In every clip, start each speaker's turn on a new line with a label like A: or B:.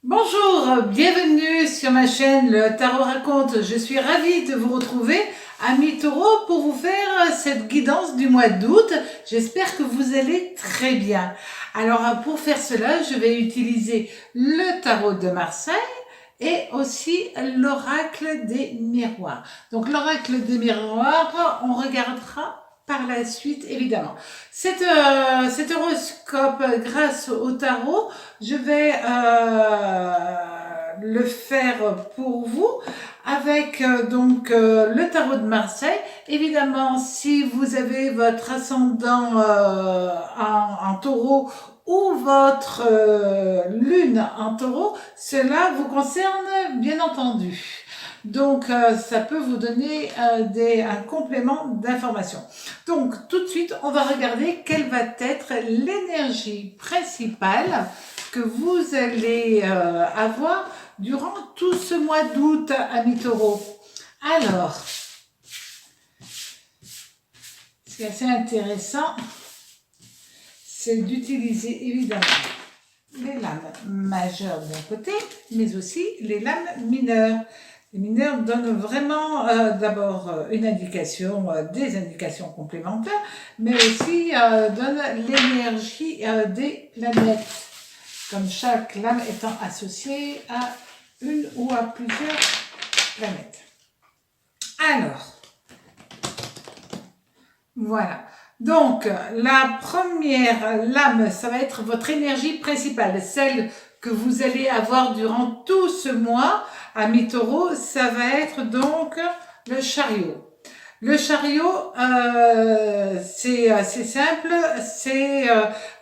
A: Bonjour, bienvenue sur ma chaîne Le Tarot Raconte. Je suis ravie de vous retrouver, amis taureaux, pour vous faire cette guidance du mois d'août. J'espère que vous allez très bien. Alors, pour faire cela, je vais utiliser le tarot de Marseille et aussi l'oracle des miroirs. Donc, l'oracle des miroirs, on regardera par la suite, évidemment. Cet horoscope, grâce au tarot, je vais le faire pour vous avec le tarot de Marseille. Évidemment, si vous avez votre ascendant en taureau ou votre lune en taureau, cela vous concerne bien entendu. Donc, ça peut vous donner un complément d'information. Donc, tout de suite, on va regarder quelle va être l'énergie principale que vous allez avoir durant tout ce mois d'août, amis taureaux. Alors, ce qui est assez intéressant, c'est d'utiliser évidemment les lames majeures d'un côté, mais aussi les lames mineures. Les mineurs donnent vraiment d'abord une indication, des indications complémentaires, mais aussi donnent l'énergie des planètes, comme chaque lame étant associée à une ou à plusieurs planètes. Alors, voilà. Donc, la première lame, ça va être votre énergie principale, celle que vous allez avoir durant tout ce mois. Amis taureaux, ça va être donc le chariot. Le chariot, c'est assez simple, c'est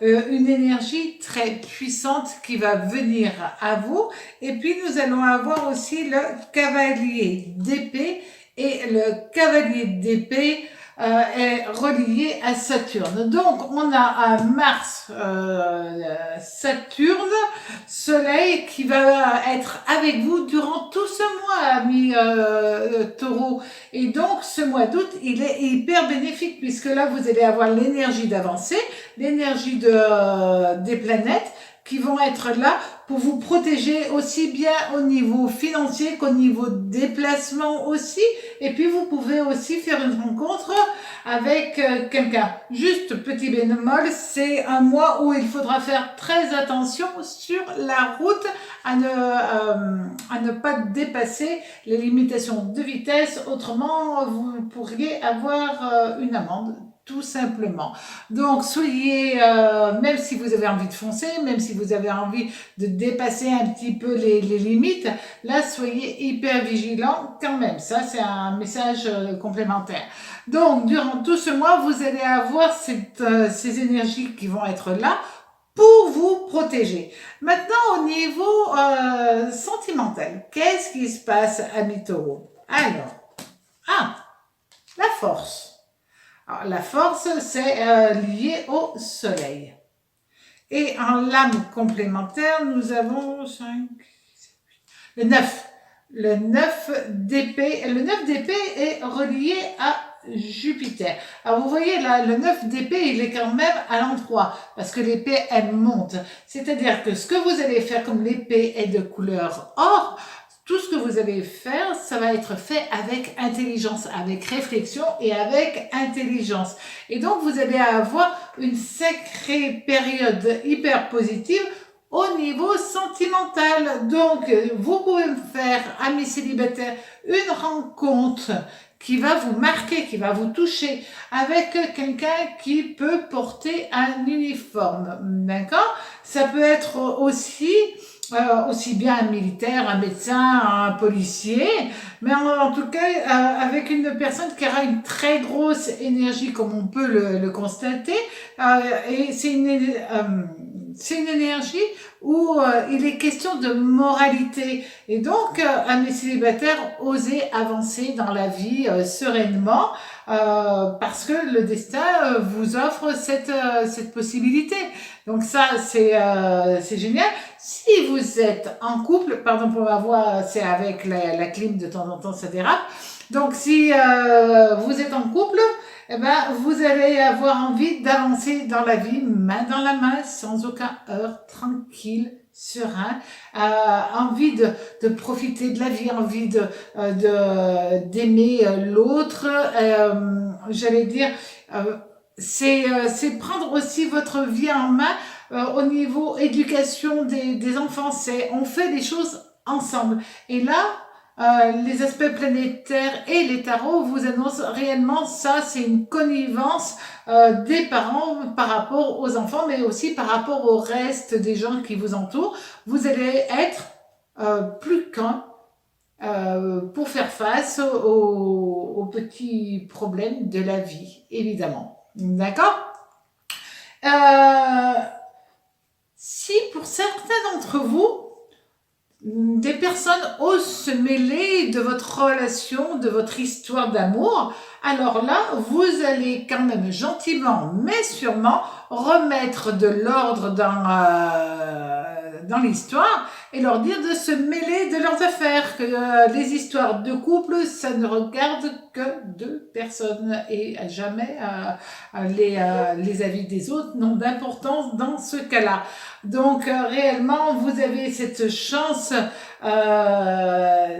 A: une énergie très puissante qui va venir à vous. Et puis nous allons avoir aussi le cavalier d'épée, et le cavalier d'épée est relié à Saturne. Donc on a un Mars, Saturne, Soleil qui va être avec vous durant tout ce mois, amis taureaux. Et donc ce mois d'août, il est hyper bénéfique puisque là vous allez avoir l'énergie d'avancer, l'énergie des planètes qui vont être là pour vous protéger aussi bien au niveau financier qu'au niveau déplacement aussi. Et puis vous pouvez aussi faire une rencontre avec quelqu'un. Juste petit bémol, c'est un mois où il faudra faire très attention sur la route à ne pas dépasser les limitations de vitesse, autrement vous pourriez avoir une amende. Tout simplement. Donc, soyez, même si vous avez envie de foncer, même si vous avez envie de dépasser un petit peu les limites, là, soyez hyper vigilants quand même. Ça, c'est un message complémentaire. Donc, durant tout ce mois, vous allez avoir ces énergies qui vont être là pour vous protéger. Maintenant, au niveau sentimental, qu'est-ce qui se passe, amis taureaux? Alors, la force. Alors, la force, c'est lié au soleil. Et en lame complémentaire, nous avons 5, 7, 8, le 9. Le 9 d'épée. Le 9 d'épée est relié à Jupiter. Alors vous voyez là, le 9 d'épée, il est quand même à l'endroit, parce que l'épée, elle monte. C'est-à-dire que ce que vous allez faire, comme l'épée est de couleur or, tout ce que vous allez faire, ça va être fait avec intelligence, avec réflexion et avec intelligence. Et donc, vous allez avoir une sacrée période hyper positive au niveau sentimental. Donc, vous pouvez faire, amis célibataires, une rencontre qui va vous marquer, qui va vous toucher, avec quelqu'un qui peut porter un uniforme, d'accord? Ça peut être aussi bien un militaire, un médecin, un policier, mais en tout cas avec une personne qui aura une très grosse énergie comme on peut le constater, et c'est une énergie où il est question de moralité. Et donc, à mes célibataires, osez avancer dans la vie sereinement, parce que le destin vous offre cette possibilité. Donc ça, c'est génial. Si vous êtes en couple, pardon pour ma voix, c'est avec la clim, de temps en temps ça dérape. Donc si vous êtes en couple, eh ben, vous allez avoir envie d'avancer dans la vie, main dans la main, sans aucun heurt, tranquille, serein, envie de profiter de la vie, envie d'aimer l'autre. J'allais dire, c'est prendre aussi votre vie en main au niveau éducation des enfants. On fait des choses ensemble. Et là, les aspects planétaires et les tarots vous annoncent réellement ça, c'est une connivence des parents par rapport aux enfants, mais aussi par rapport au reste des gens qui vous entourent. Vous allez être plus qu'un pour faire face aux petits problèmes de la vie, évidemment. D'accord? Si pour certains d'entre vous, des personnes osent se mêler de votre relation, de votre histoire d'amour, alors là, vous allez quand même gentiment, mais sûrement, remettre de l'ordre dans l'histoire et leur dire de se mêler de leurs affaires, que les histoires de couple, ça ne regarde que deux personnes et jamais les avis des autres n'ont d'importance dans ce cas-là. Donc réellement, vous avez cette chance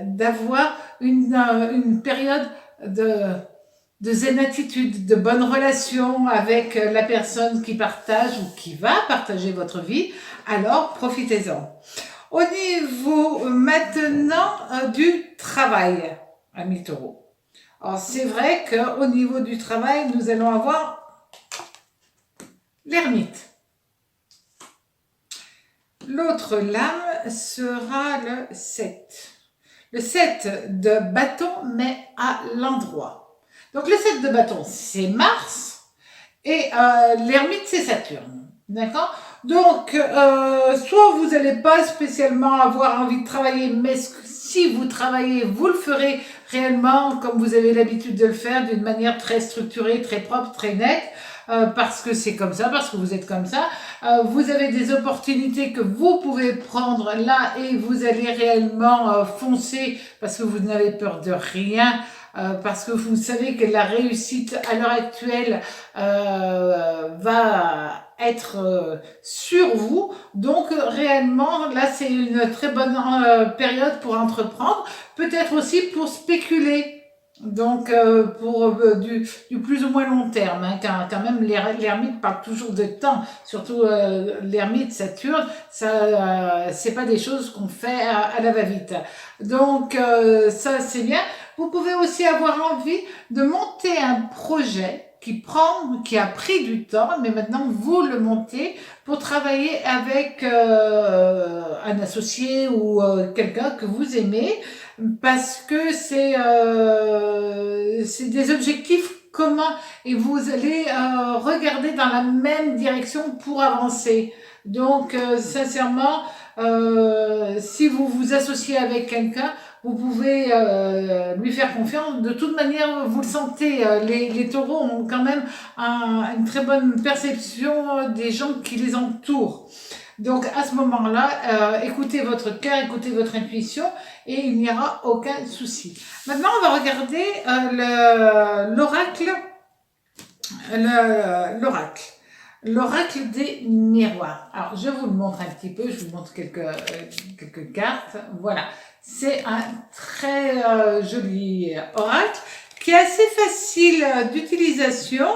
A: d'avoir une période de zénitude, de bonne relation avec la personne qui partage ou qui va partager votre vie. Alors profitez-en. Au niveau maintenant du travail, amis taureaux. Alors c'est vrai qu'au niveau du travail, nous allons avoir l'ermite. L'autre lame sera le 7. Le 7 de bâton, mais à l'endroit. Donc le 7 de bâton, c'est Mars. Et l'ermite, c'est Saturne. D'accord? Donc, soit vous n'allez pas spécialement avoir envie de travailler, mais si vous travaillez, vous le ferez réellement comme vous avez l'habitude de le faire, d'une manière très structurée, très propre, très nette. Parce que c'est comme ça, parce que vous êtes comme ça. Vous avez des opportunités que vous pouvez prendre là et vous allez réellement foncer parce que vous n'avez peur de rien. Parce que vous savez que la réussite à l'heure actuelle va être sur vous. Donc réellement, là c'est une très bonne période pour entreprendre. Peut-être aussi pour spéculer. Donc pour du plus ou moins long terme, hein, quand même l'ermite parle toujours de temps, surtout l'ermite Saturne, ça c'est pas des choses qu'on fait à la va-vite. Donc ça c'est bien. Vous pouvez aussi avoir envie de monter un projet qui a pris du temps, mais maintenant vous le montez pour travailler avec un associé ou quelqu'un que vous aimez, parce que c'est des objectifs communs et vous allez regarder dans la même direction pour avancer. Donc sincèrement, si vous vous associez avec quelqu'un, vous pouvez lui faire confiance. De toute manière, vous le sentez, les taureaux ont quand même une très bonne perception des gens qui les entourent. Donc à ce moment-là, écoutez votre cœur, écoutez votre intuition et il n'y aura aucun souci. Maintenant, on va regarder l'oracle. L'oracle des miroirs. Alors, je vous le montre un petit peu, je vous montre quelques cartes. Voilà, c'est un très joli oracle qui est assez facile d'utilisation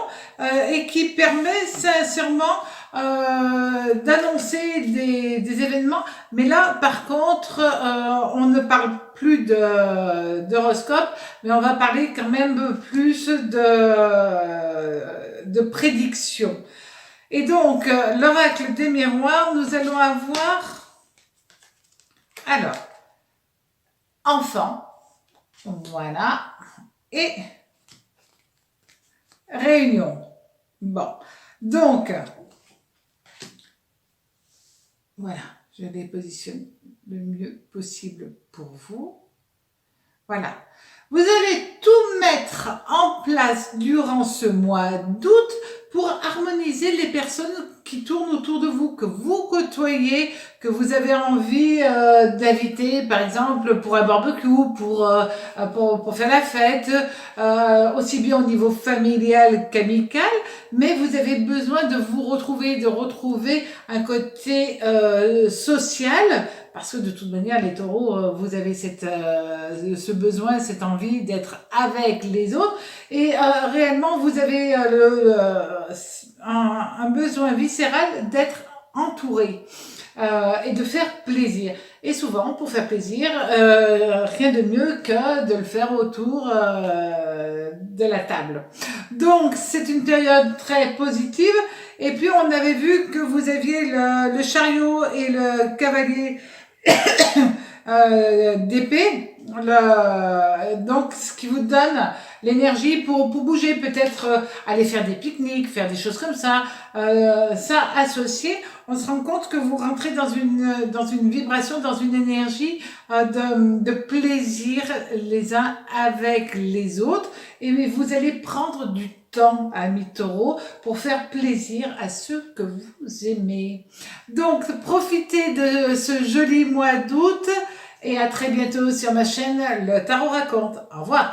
A: et qui permet sincèrement d'annoncer des événements. Mais là, par contre, on ne parle plus d'horoscope, mais on va parler quand même plus de prédiction. Et donc, l'oracle des miroirs, nous allons avoir, alors, enfant, voilà, et réunion. Bon, donc, voilà, je les positionne le mieux possible pour vous. Voilà. Vous allez tout mettre en place durant ce mois d'août pour harmoniser les personnes qui tournent autour de vous, que vous côtoyez, que vous avez envie d'inviter, par exemple, pour un barbecue, pour faire la fête, aussi bien au niveau familial qu'amical, mais vous avez besoin de vous retrouver, de retrouver un côté social, parce que de toute manière, les taureaux, vous avez ce besoin, cette envie d'être avec les autres, et réellement, vous avez un besoin viscéral d'être entouré et de faire plaisir. Et souvent, pour faire plaisir, rien de mieux que de le faire autour de la table. Donc, c'est une période très positive. Et puis, on avait vu que vous aviez le chariot et le cavalier d'épée. Donc, ce qui vous donne l'énergie pour bouger, peut-être aller faire des pique-niques, faire des choses comme ça. Ça associé, on se rend compte que vous rentrez dans une vibration, dans une énergie de plaisir les uns avec les autres. Et vous allez prendre du temps, amis taureaux, pour faire plaisir à ceux que vous aimez. Donc, profitez de ce joli mois d'août et à très bientôt sur ma chaîne Le Tarot Raconte. Au revoir.